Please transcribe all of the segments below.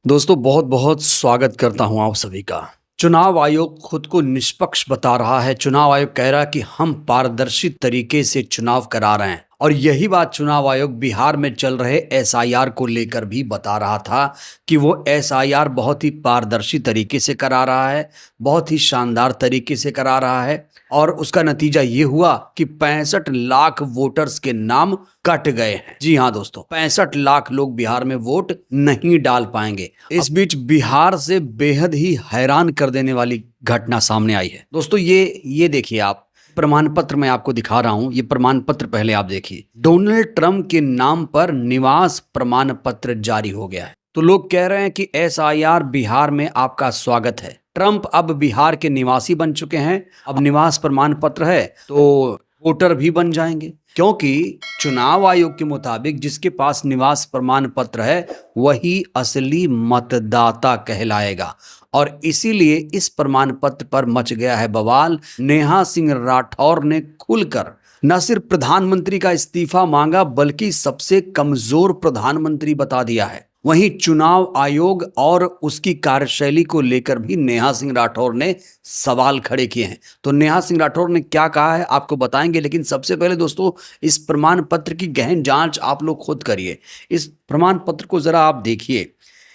दोस्तों बहुत बहुत स्वागत करता हूं आप सभी का। चुनाव आयोग खुद को निष्पक्ष बता रहा है। चुनाव आयोग कह रहा है कि हम पारदर्शी तरीके से चुनाव करा रहे हैं और यही बात चुनाव आयोग बिहार में चल रहे एसआईआर को लेकर भी बता रहा था कि वो एसआईआर बहुत ही पारदर्शी तरीके से करा रहा है, बहुत ही शानदार तरीके से करा रहा है और उसका नतीजा ये हुआ कि 65 लाख वोटर्स के नाम कट गए हैं। जी हाँ दोस्तों, 65 लाख लोग बिहार में वोट नहीं डाल पाएंगे। इस बीच बिहार से बेहद ही हैरान कर देने वाली घटना सामने आई है। दोस्तों ये देखिए, आप प्रमाण पत्र मैं आपको दिखा रहा हूं। ये प्रमाण पत्र पहले आप देखिए। डोनाल्ड ट्रंप के नाम पर निवास प्रमाण पत्र जारी हो गया है। तो लोग कह रहे हैं कि एसआईआर बिहार में आपका स्वागत है। ट्रंप अब बिहार के निवासी बन चुके हैं। अब निवास प्रमाण पत्र है तो वोटर भी बन जाएंगे, क्योंकि चुनाव आयोग के मुताबिक जिसके पास निवास प्रमाण पत्र है वही असली मतदाता कहलाएगा। और इसीलिए इस प्रमाण पत्र पर मच गया है बवाल। नेहा सिंह राठौर ने खुलकर न सिर्फ प्रधानमंत्री का इस्तीफा मांगा बल्कि सबसे कमजोर प्रधानमंत्री बता दिया है। वहीं चुनाव आयोग और उसकी कार्यशैली को लेकर भी नेहा सिंह राठौर ने सवाल खड़े किए हैं। तो नेहा सिंह राठौर ने क्या कहा है आपको बताएंगे, लेकिन सबसे पहले दोस्तों इस प्रमाण पत्र की गहन जांच आप लोग खुद करिए। इस प्रमाण पत्र को जरा आप देखिए।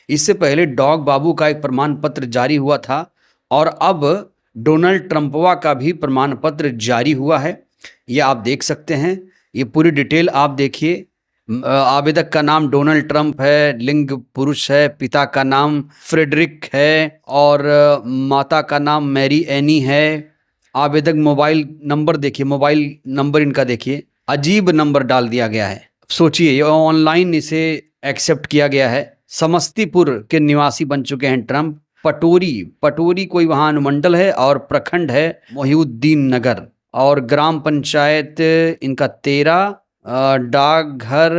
इससे पहले डॉग बाबू का एक प्रमाण पत्र जारी हुआ था और अब डोनाल्ड ट्रंपवा का भी प्रमाण पत्र जारी हुआ है। ये आप देख सकते हैं। ये पूरी डिटेल आप देखिए। आवेदक का नाम डोनाल्ड ट्रंप है, लिंग पुरुष है, पिता का नाम फ्रेडरिक है और माता का नाम मैरी एनी है। आवेदक मोबाइल नंबर देखिए, मोबाइल नंबर इनका देखिए, अजीब नंबर डाल दिया गया है। सोचिए, ये ऑनलाइन इसे एक्सेप्ट किया गया है। समस्तीपुर के निवासी बन चुके हैं ट्रंप। पटोरी कोई वहाँ अनुमंडल है और प्रखंड है मोहिउद्दीन नगर और ग्राम पंचायत इनका 13, डाकघर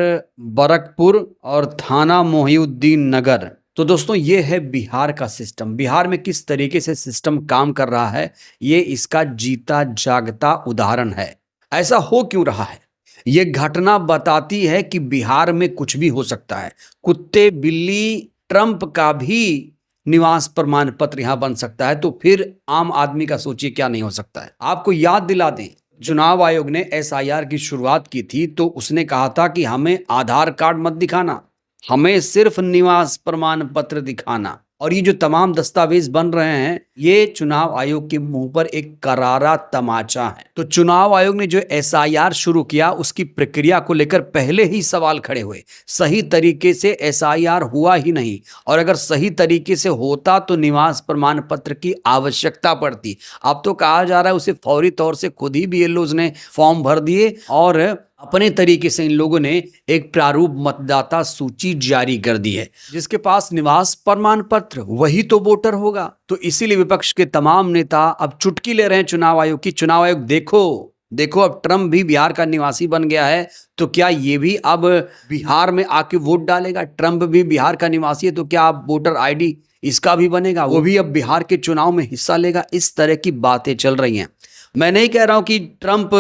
बरकपुर और थाना मोहिउद्दीन नगर। तो दोस्तों ये है बिहार का सिस्टम। बिहार में किस तरीके से सिस्टम काम कर रहा है ये इसका जीता जागता उदाहरण है। ऐसा हो क्यों रहा है? ये घटना बताती है कि बिहार में कुछ भी हो सकता है। कुत्ते बिल्ली ट्रंप का भी निवास प्रमाण पत्र यहां बन सकता है, तो फिर आम आदमी का सोचिए क्या नहीं हो सकता है। आपको याद दिला दें, चुनाव आयोग ने एसआईआर की शुरुआत की थी तो उसने कहा था कि हमें आधार कार्ड मत दिखाना, हमें सिर्फ निवास प्रमाण पत्र दिखाना। और ये जो तमाम दस्तावेज बन रहे हैं ये चुनाव आयोग के मुंह पर एक करारा तमाचा है। तो चुनाव आयोग ने जो एसआईआर शुरू किया उसकी प्रक्रिया को लेकर पहले ही सवाल खड़े हुए। सही तरीके से एसआईआर हुआ ही नहीं, और अगर सही तरीके से होता तो निवास प्रमाण पत्र की आवश्यकता पड़ती। अब तो कहा जा रहा है उसे फौरी तौर से खुद ही बीएलओज ने फॉर्म भर दिए और अपने तरीके से इन लोगों ने एक प्रारूप मतदाता सूची जारी कर दी है। जिसके पास निवास प्रमाण पत्र वही तो वोटर होगा। तो इसीलिए विपक्ष के तमाम नेता अब चुटकी ले रहे हैं चुनाव आयोग की। चुनाव आयोग देखो अब ट्रंप भी बिहार का निवासी बन गया है, तो क्या ये भी अब बिहार में आके वोट डालेगा? ट्रंप भी बिहार का निवासी है तो क्या अब वोटर आईडी इसका भी बनेगा? वो भी अब बिहार के चुनाव में हिस्सा लेगा? इस तरह की बातें चल रही हैं। मैं नहीं कह रहा हूं कि ट्रंप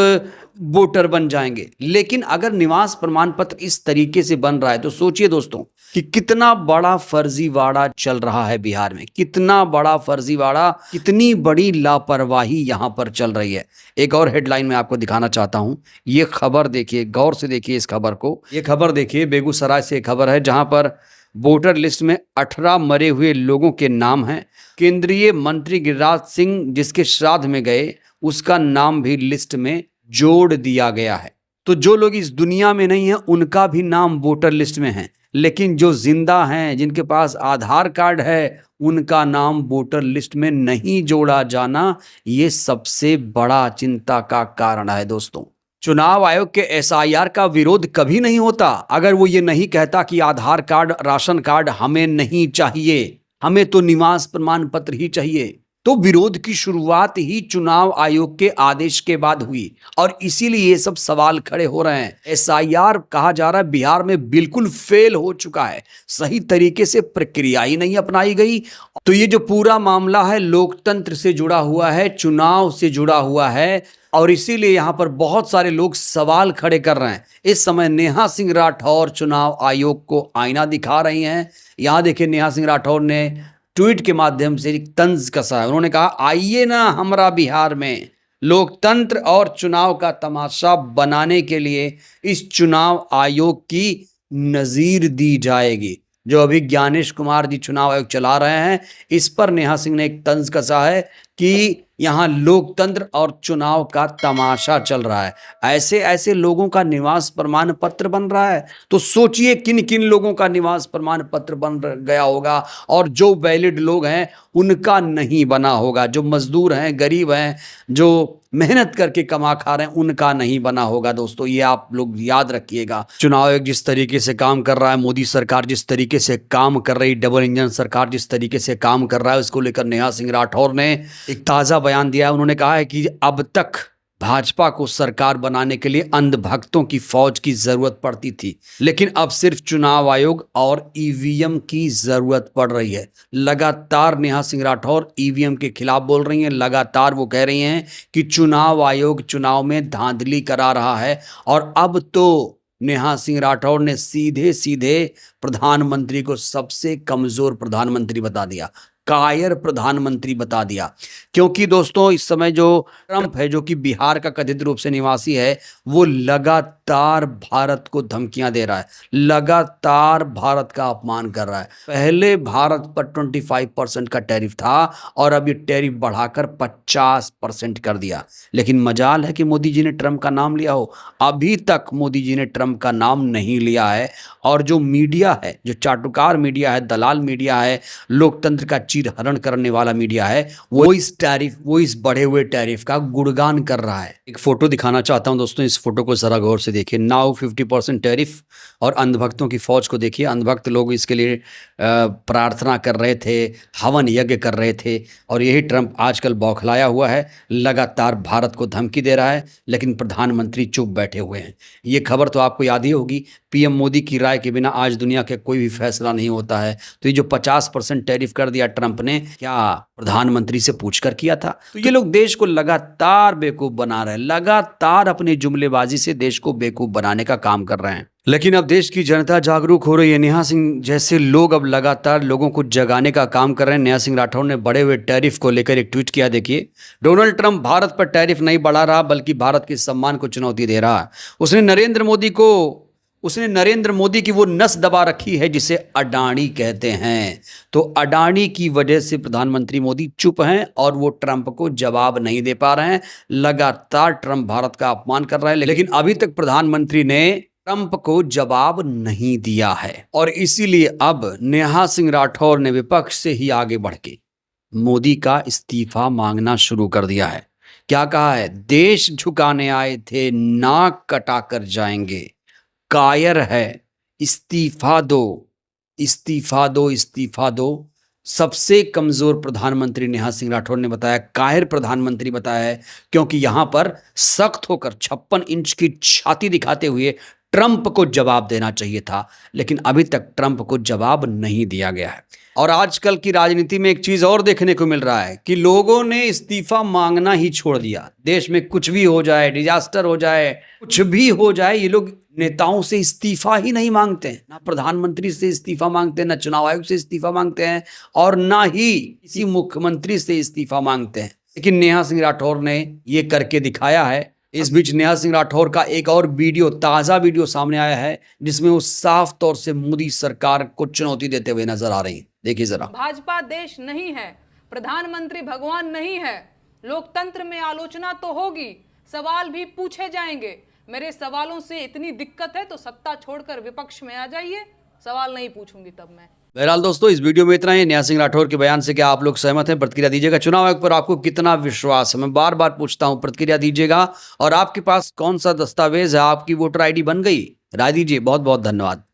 वोटर बन जाएंगे, लेकिन अगर निवास प्रमाण पत्र इस तरीके से बन रहा है तो सोचिए दोस्तों कि कितना बड़ा फर्जीवाड़ा चल रहा है बिहार में। कितना बड़ा फर्जीवाड़ा, कितनी बड़ी लापरवाही यहां पर चल रही है। एक और हेडलाइन मैं आपको दिखाना चाहता हूं। ये खबर देखिए, गौर से देखिए इस खबर को। ये खबर देखिए, बेगूसराय से खबर है जहां पर वोटर लिस्ट में 18 मरे हुए लोगों के नाम हैं। केंद्रीय मंत्री गिरिराज सिंह जिसके श्राद्ध में गए उसका नाम भी लिस्ट में जोड़ दिया गया है। तो जो लोग इस दुनिया में नहीं है उनका भी नाम वोटर लिस्ट में है, लेकिन जो जिंदा हैं जिनके पास आधार कार्ड है उनका नाम वोटर लिस्ट में नहीं जोड़ा जाना, ये सबसे बड़ा चिंता का कारण है दोस्तों। चुनाव आयोग के एसआईआर का विरोध कभी नहीं होता अगर वो ये नहीं कहता कि आधार कार्ड राशन कार्ड हमें नहीं चाहिए, हमें तो निवास प्रमाण पत्र ही चाहिए। तो विरोध की शुरुआत ही चुनाव आयोग के आदेश के बाद हुई और इसीलिए ये सब सवाल खड़े हो रहे हैं। एसआईआर कहा जा रहा है बिहार में बिल्कुल फेल हो चुका है, सही तरीके से प्रक्रिया ही नहीं अपनाई गई। तो ये जो पूरा मामला है लोकतंत्र से जुड़ा हुआ है, चुनाव से जुड़ा हुआ है और इसीलिए यहां पर बहुत सारे लोग सवाल खड़े कर रहे हैं। इस समय नेहा सिंह राठौर चुनाव आयोग को आईना दिखा रही हैं। यहां देखिए नेहा सिंह राठौर ने ट्वीट के माध्यम से एक तंज कसा है। उन्होंने कहा आइए ना हमारा बिहार में लोकतंत्र और चुनाव का तमाशा बनाने के लिए इस चुनाव आयोग की नजीर दी जाएगी। जो अभी ज्ञानेश कुमार जी चुनाव आयोग चला रहे हैं, इस पर नेहा सिंह ने एक तंज कसा है कि यहाँ लोकतंत्र और चुनाव का तमाशा चल रहा है। ऐसे ऐसे लोगों का निवास प्रमाण पत्र बन रहा है, तो सोचिए किन किन लोगों का निवास प्रमाण पत्र बन गया होगा और जो वैलिड लोग हैं उनका नहीं बना होगा। जो मजदूर हैं, गरीब हैं, जो मेहनत करके कमा खा रहे हैं, उनका नहीं बना होगा। दोस्तों ये आप लोग याद रखिएगा। चुनाव आयोग जिस तरीके से काम कर रहा है, मोदी सरकार जिस तरीके से काम कर रही, डबल इंजन सरकार जिस तरीके से काम कर रहा है, उसको लेकर नेहा सिंह राठौर ने एक ताज़ा बयान दिया है। उन्होंने कहा है कि अब तक भाजपा को सरकार बनाने के लिए अंधभक्तों की फौज की जरूरत पड़ती थी, लेकिन अब सिर्फ चुनाव आयोग और ईवीएम की जरूरत पड़ रही है। लगातार नेहा सिंह राठौर ईवीएम के खिलाफ बोल रही हैं। लगातार वो कह रही हैं कि चुनाव आयोग चुनाव में धांधली करा रहा है और अब तो नेहा सिंह राठौर ने सीधे सीधे प्रधानमंत्री को सबसे कमजोर प्रधानमंत्री बता दिया, कायर प्रधानमंत्री बता दिया। क्योंकि दोस्तों इस समय जो ट्रंप है, जो कि बिहार का कथित रूप से निवासी है, वो लगातार भारत को धमकियां दे रहा है, लगातार भारत का अपमान कर रहा है। पहले भारत पर 25% का टैरिफ था और अब ये टैरिफ बढ़ाकर 50% कर दिया। लेकिन मजाल है कि मोदी जी ने ट्रंप का नाम लिया हो। अभी तक मोदी जी ने ट्रंप का नाम नहीं लिया है। और जो मीडिया है, जो चाटुकार मीडिया है, दलाल मीडिया है, लोकतंत्र का चीरहरण करने वाला मीडिया है, वो इस बढ़े हुए टैरिफ का गुणगान कर रहा है। एक फोटो दिखाना चाहता हूं दोस्तों, इस फोटो को जरा गौर से देखिए। नाउ 50% टैरिफ और अंधभक्तों की फौज को देखिए। अंधभक्त लोग इसके लिए प्रार्थना कर रहे थे, हवन यज्ञ कर रहे थे और यही ट्रंप आजकल बौखलाया हुआ है, लगातार भारत को धमकी दे रहा है, लेकिन प्रधानमंत्री चुप बैठे हुए हैं। ये खबर तो आपको याद ही होगी, पीएम मोदी की राय के बिना आज दुनिया के कोई भी फैसला नहीं होता है। तो ये जो 50% टैरिफ कर दिया ट्रंप ने, क्या प्रधानमंत्री से पूछकर किया था? तो ये लोग देश को लगातार बेवकूफ बना रहे हैं, लगातार अपनी जुमलेबाजी से देश को बेवकूफ बनाने का काम कर रहे हैं। लेकिन अब देश की जनता जागरूक हो रही है। नेहा सिंह जैसे लोग अब लगातार लोगों को जगाने का काम कर रहे हैं। नेहा सिंह राठौर ने बढ़े हुए टैरिफ को लेकर एक ट्वीट किया। देखिए, डोनाल्ड ट्रंप भारत पर टैरिफ नहीं बढ़ा रहा बल्कि भारत के सम्मान को चुनौती दे रहा है। उसने नरेंद्र मोदी की वो नस दबा रखी है जिसे अडानी कहते हैं। तो अडानी की वजह से प्रधानमंत्री मोदी चुप हैं और वो ट्रंप को जवाब नहीं दे पा रहे हैं। लगातार ट्रंप भारत का अपमान कर रहा है, लेकिन अभी तक प्रधानमंत्री ने ट्रंप को जवाब नहीं दिया है। और इसीलिए अब नेहा सिंह राठौर ने विपक्ष से ही आगे बढ़ के मोदी का इस्तीफा मांगना शुरू कर दिया है। क्या कहा है? देश झुकाने आए थे, नाक कटा कर जाएंगे, कायर है, इस्तीफा दो, इस्तीफा दो, इस्तीफा दो। सबसे कमजोर प्रधानमंत्री नेहा सिंह राठौर ने बताया, कायर प्रधानमंत्री बताया है, क्योंकि यहां पर सख्त होकर 56 इंच की छाती दिखाते हुए ट्रंप को जवाब देना चाहिए था, लेकिन अभी तक ट्रंप को जवाब नहीं दिया गया है। और आजकल की राजनीति में एक चीज और देखने को मिल रहा है कि लोगों ने इस्तीफा मांगना ही छोड़ दिया। देश में कुछ भी हो जाए, डिजास्टर हो जाए, कुछ भी हो जाए, ये लोग नेताओं से इस्तीफा ही नहीं मांगते हैं। ना प्रधानमंत्री से इस्तीफा मांगते हैं, ना चुनाव आयोग से इस्तीफा मांगते हैं और ना ही किसी मुख्यमंत्री से इस्तीफा मांगते हैं। लेकिन नेहा सिंह राठौर ने ये करके दिखाया है। इस बीच नेहा सिंह राठौर का एक और वीडियो, ताज़ा वीडियो सामने आया है जिसमें वो साफ तौर से मोदी सरकार को चुनौती देते हुए नजर आ रही है। देखिए जरा। भाजपा देश नहीं है, प्रधानमंत्री भगवान नहीं है, लोकतंत्र में आलोचना तो होगी, सवाल भी पूछे जाएंगे। मेरे सवालों से इतनी दिक्कत है तो सत्ता छोड़कर विपक्ष में आ जाइए, सवाल नहीं पूछूंगी तब मैं। बहरहाल दोस्तों, इस वीडियो में इतना ही। नेहा सिंह राठौर के बयान से क्या आप लोग सहमत हैं? प्रतिक्रिया दीजिएगा। चुनाव आयोग पर आपको कितना विश्वास है? मैं बार बार पूछता हूं, प्रतिक्रिया दीजिएगा। और आपके पास कौन सा दस्तावेज है? आपकी वोटर आईडी बन गई? राय दीजिए। बहुत बहुत धन्यवाद।